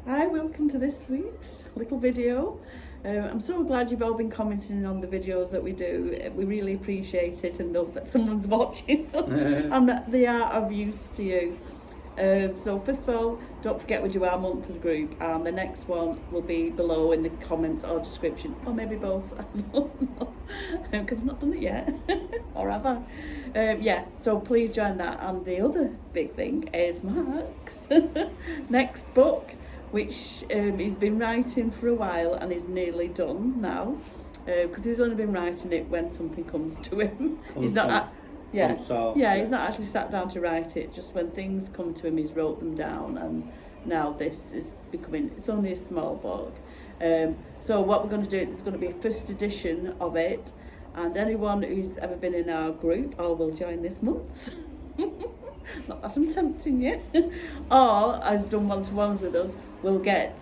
Hi, welcome to this week's little video. I'm so glad you've all been commenting on the videos that we do. We really appreciate it and know that someone's watching us and that they are of use to you. So first of all, don't forget we do our monthly group, and the next one will be below in the comments or description, or maybe both. I don't know, because I've not done it yet, or have I? Yeah, so please join that. And the other big thing is Mark's next book, which he's been writing for a while and is nearly done now, because he's only been writing it when something comes to him. He's not. He's not actually sat down to write it. Just when things come to him, he's wrote them down, and now this is becoming. It's only a small book. So what we're going to do, there's going to be a first edition of it, and anyone who's ever been in our group or will join this month. Not that I'm tempting you, or has done one-to-ones with us, will get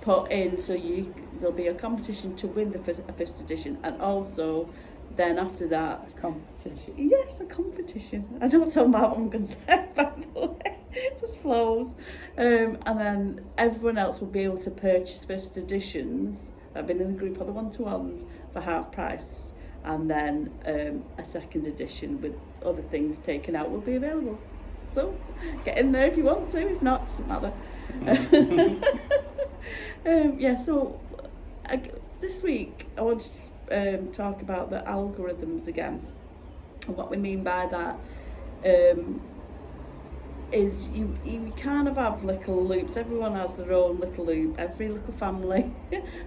put in. So there'll be a competition to win the first edition, and also. Then after that, a competition. Yes, a competition. I don't tell Mark what I'm going to say, by the way. It just flows. And then everyone else will be able to purchase first editions that have been in the group or the one-to-ones for half price. And then a second edition with other things taken out will be available. So get in there if you want to. If not, it doesn't matter. This week I wanted to talk about the algorithms again, and what we mean by that is you kind of have little loops. Everyone has their own little loop. Every little family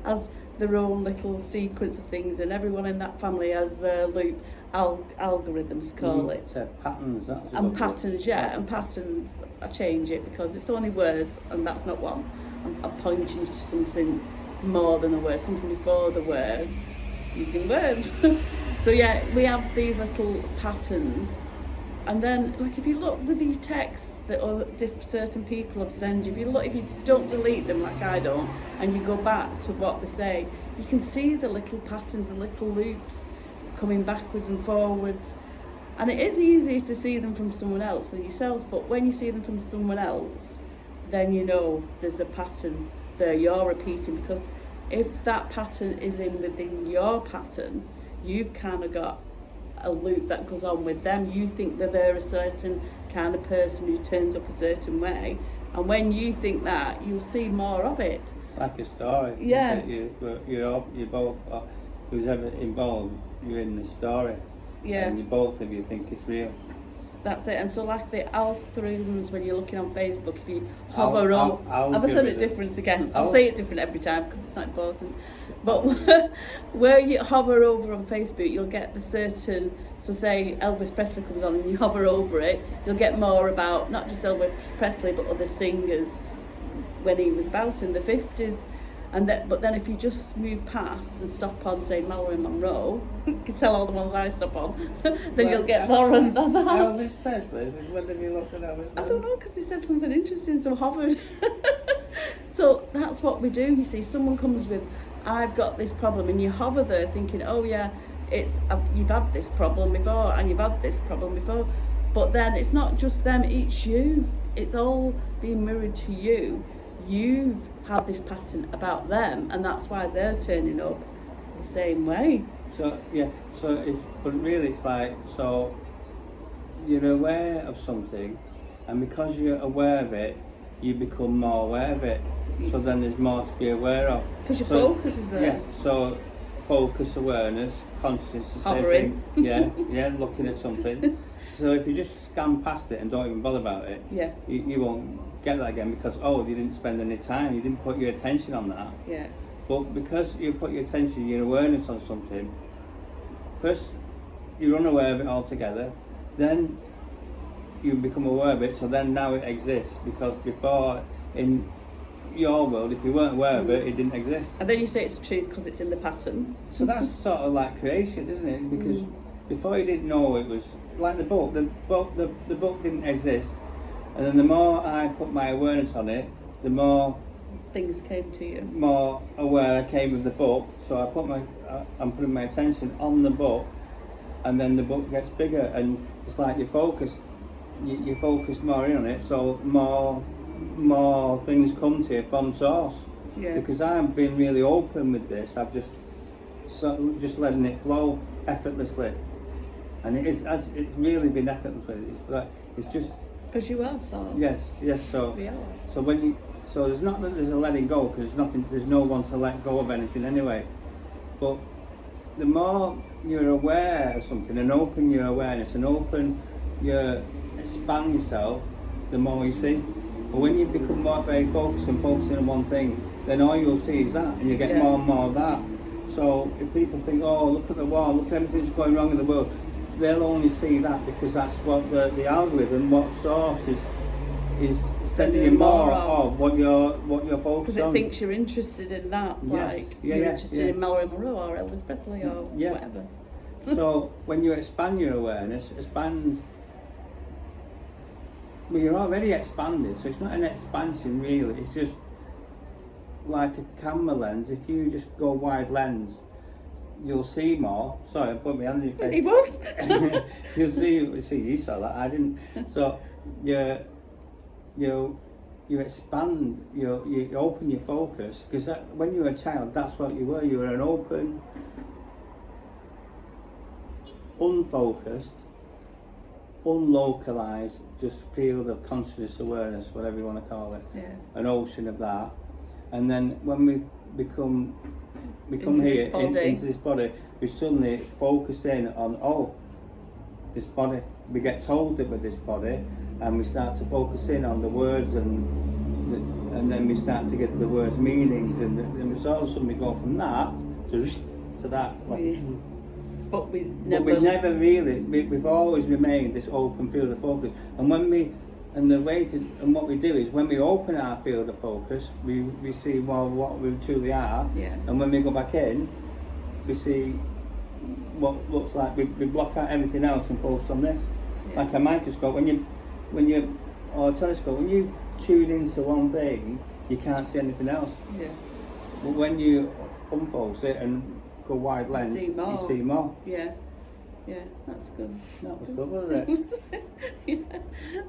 has their own little sequence of things, and everyone in that family has their loop algorithms, call it. So patterns, that's and patterns, yeah, and patterns. I change it because it's only words, and that's not one. I'm pointing to something more than a word, something before the words, using words. So yeah, we have these little patterns, and then like if you look with these texts that certain people have sent you, if you don't delete them like I don't, and you go back to what they say, you can see the little patterns and little loops coming backwards and forwards. And it is easier to see them from someone else than yourself, but when you see them from someone else, then you know there's a pattern there you're repeating, because if that pattern is within your pattern, you've kind of got a loop that goes on with them. You think that they're a certain kind of person who turns up a certain way, and when you think that, you'll see more of it. It's like a story. Yeah. You're both, who's ever involved, you're in the story. Yeah. And you both of you think it's real. That's it. And so like the algorithms, when you're looking on Facebook, if you hover over, I've said it different again. I'll say it different every time because it's not important. But where you hover over on Facebook, you'll get the certain, so say Elvis Presley comes on and you hover over it, you'll get more about not just Elvis Presley but other singers when he was about in the 50s. But then if you just move past and stop on, say, Marilyn Monroe, you can tell all the ones I stop on, then you'll get more on that. Elvis Presley, when have you looked at Elvis Presley? I don't know, because he said something interesting, so I hovered. So that's what we do, you see. Someone comes with, I've got this problem, and you hover there thinking, oh yeah, you've had this problem before, and you've had this problem before. But then it's not just them, it's you. It's all being mirrored to you. You've had this pattern about them, and that's why they're turning up the same way. So it's like, so you're aware of something, and because you're aware of it, you become more aware of it. So then there's more to be aware of. Because your focus is there. Yeah. So focus, awareness, consciousness, the same Hovering. thing. Yeah, looking at something. So if you just scan past it and don't even bother about it, yeah, you won't get that again, because you didn't spend any time, you didn't put your attention on that. Yeah. But because you put your attention, your awareness on something, first you're unaware of it altogether, then you become aware of it, so then now it exists, because before in your world, if you weren't aware of it, it didn't exist. And then you say it's the truth because it's in the pattern. So that's sort of like creation, isn't it? Because before you didn't know, it was like the book didn't exist, and then the more I put my awareness on it, the more things came to you. More aware I came of the book, so I'm putting my attention on the book, and then the book gets bigger, and it's like you focus more in on it, so more more things come to you from source. Yeah. Because I've been really open with this. I've just letting it flow effortlessly, and it's really been effortlessly. It's just because you are source. Yes. So We are. so there's not that there's a letting go, because there's no one to let go of anything anyway. But the more you're aware of something and open your awareness and expand yourself, the more you see. But when you become more very focused and focusing on one thing, then all you'll see is that, and you get more and more of that. So if people think, oh, look at the war, look at everything that's going wrong in the world, they'll only see that because that's what the algorithm, what source is sending you more of what you're focused on. Because it thinks you're interested in that, you're interested in Marilyn Monroe or Elvis Presley or whatever. So when you expand your awareness, well, you're already expanded, so it's not an expansion really, it's just like a camera lens. If you just go wide lens, you'll see more. Sorry, I put my hands in your face. He was. You'll see, you saw that, I didn't. So you expand, you open your focus, because when you were a child, that's what you were. You were an open, unfocused, unlocalized, just field of consciousness awareness, whatever you want to call it. Yeah. An ocean of that. And then when we come into here into this body, we suddenly focus in on this body. We get told that with this body, and we start to focus in on the words, and then we start to get the words meanings, and then we sort of suddenly go from that to that. But we never really. We've always remained this open field of focus, and what we do is when we open our field of focus, we see what we truly are, and when we go back in, we see what looks like we block out everything else and focus on this. Like a microscope, or a telescope, when you tune into one thing, you can't see anything else. Yeah. But when you unfocus it and go wide lens, you see more. Yeah, that's good. That was good, wasn't it? Yeah.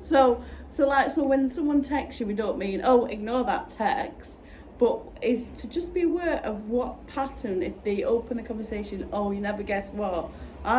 So when someone texts you, we don't mean, oh, ignore that text, but is to just be aware of what pattern, if they open the conversation, oh, you never guess what,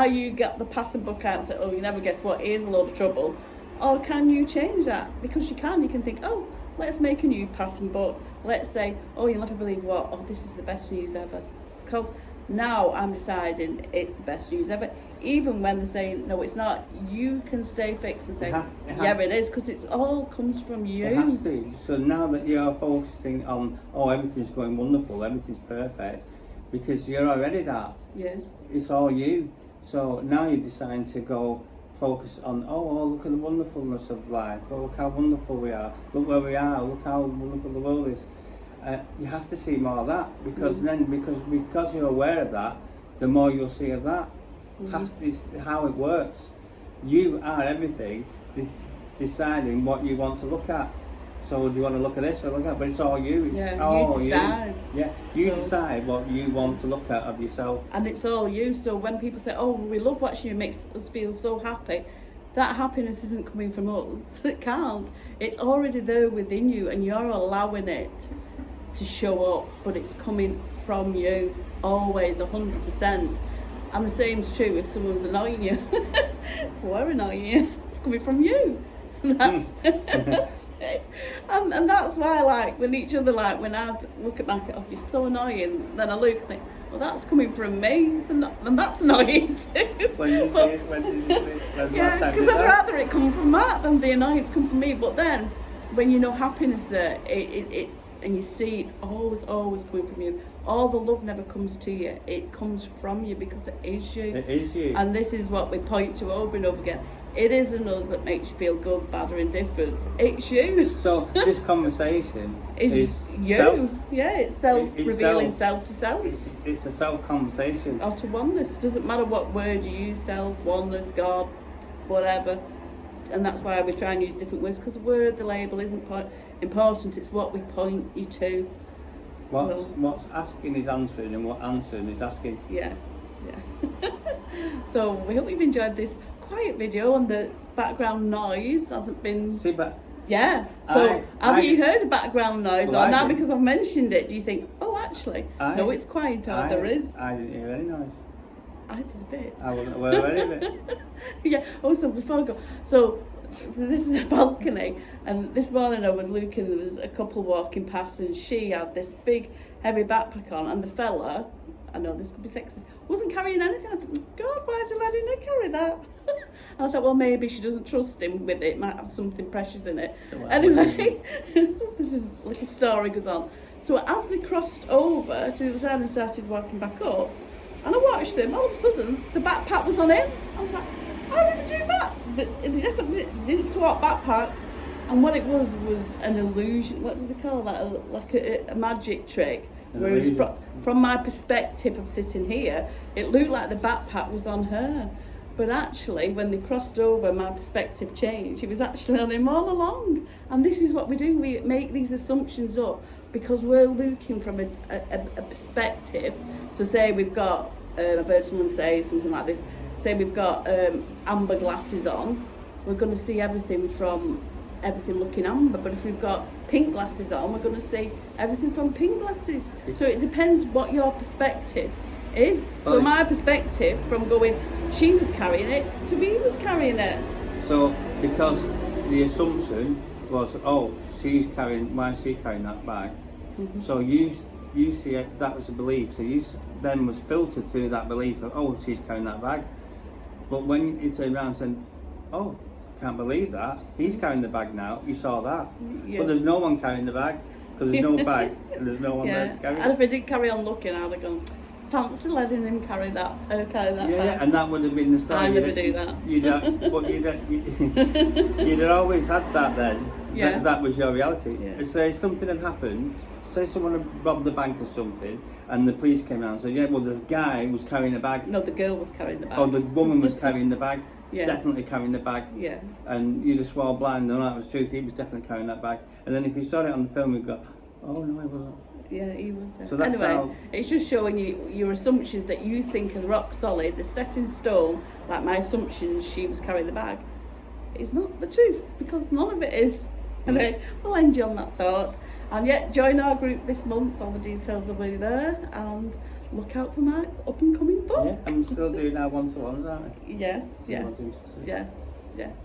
you get the pattern book out and say, oh, you never guess what, here's a load of trouble, or can you change that? Because you can think, oh, let's make a new pattern book. Let's say, oh, you'll never believe what, oh, this is the best news ever. Because now I'm deciding it's the best news ever. Even when they're saying, no, it's not, you can stay fixed and say, it is, because it all comes from you. It has to. So now that you're focusing on, oh, everything's going wonderful, everything's perfect, because you're already that. Yeah. It's all you. So now you're deciding to go focus on, oh, look at the wonderfulness of life, oh, look how wonderful we are, look where we are, look how wonderful the world is. You have to see more of that, because because you're aware of that, the more you'll see of that. It's how it works. You are everything, deciding what you want to look at. So do you want to look at this or look at? But it's all you. It's all you decide. You decide what you want to look at of yourself. And it's all you. So when people say, "Oh, we love watching you, it makes us feel so happy," that happiness isn't coming from us. It can't. It's already there within you, and you're allowing it to show up. But it's coming from you, always, 100%. And the same's true if someone's annoying you. If we're annoying you, it's coming from you. That's it. And that's why, like, when each other, like, when I look at Mark, oh, you're so annoying, then I look and think, well, that's coming from me, and that's annoying too. When did you say it? Yeah, because I'd rather it come from Mark than the annoyance come from me. But then, when you know happiness there, it's and you see it's always coming from you. All the love never comes to you, it comes from you, because it is you. It is you. And this is what we point to over and over again. It isn't us that makes you feel good, bad or indifferent. It's you. So this conversation is you. Self. Yeah, it's self-revealing self to self. It's a self-conversation. Or to oneness. It doesn't matter what word you use, self, oneness, God, whatever. And that's why we try and use different words, because the word, the label isn't important, it's what we point you to. What's asking is answering, and what answering is asking. Yeah. So we hope you've enjoyed this quiet video, and the background noise hasn't been Yeah. So have you heard a background noise, Well, or now did. because I've mentioned it, do you think, oh, actually, no, it's quiet, or there is? I didn't hear any noise. I did a bit. I wasn't aware of any of it. Yeah. Also, before I go, so this is a balcony, and this morning I was looking. There was a couple walking past, and she had this big, heavy backpack on, and the fella, I know this could be sexist, wasn't carrying anything. I thought, God, why is he letting her carry that? And I thought, well, maybe she doesn't trust him with it. Might have something precious in it. Well, anyway, this is like a story goes on. So as they crossed over to the other side and started walking back up, and I watched them, all of a sudden the backpack was on him. I was like, how did they do that? They definitely didn't swap backpack. And what it was an illusion. What do they call that? Like a magic trick. Whereas from my perspective of sitting here, it looked like the backpack was on her. But actually, when they crossed over, my perspective changed. It was actually on him all along. And this is what we do. We make these assumptions up because we're looking from a perspective. So say we've got, I've heard someone say something like this, say we've got amber glasses on, we're going to see everything from everything looking amber. But if we've got pink glasses on, we're going to see everything from pink glasses. So it depends what your perspective is. So my perspective from going, she was carrying it, to me was carrying it. So because the assumption was, oh, she's carrying, why is she carrying that bag? Mm-hmm. So you see it, that was a belief. So you then was filtered through that belief of, oh, she's carrying that bag. But when you turn around and said, oh, I can't believe that, he's carrying the bag now, you saw that. Yeah. But there's no one carrying the bag, because there's no bag and there's no one there to carry it. And if I did carry on looking, I'd have gone, fancy letting him carry that bag. Yeah, and that would have been the story. I never do that. You'd have always had that then. Yeah. That was your reality. Yeah. Say something had happened, say someone had robbed the bank or something, and the police came around and said, yeah, well, the guy was carrying a bag. No, the girl was carrying the bag. Oh, the woman was carrying the bag. Yeah. Definitely carrying the bag. Yeah. And you'd have swore blind, no, that was the truth, he was definitely carrying that bag. And then if you saw it on the film, you'd go, oh, no, he wasn't. Yeah, he was. So that's anyway, how... it's just showing you your assumptions that you think are rock solid, they're set in stone, like my assumptions she was carrying the bag. It's not the truth, because none of it is. Anyway, we'll end you on that thought. And yet, join our group this month, all the details will be there, and look out for Mark's up and coming book. Yeah, and we're still doing our one-to-ones, aren't we? Yes.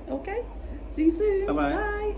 Okay. See you soon. Bye-bye. Bye.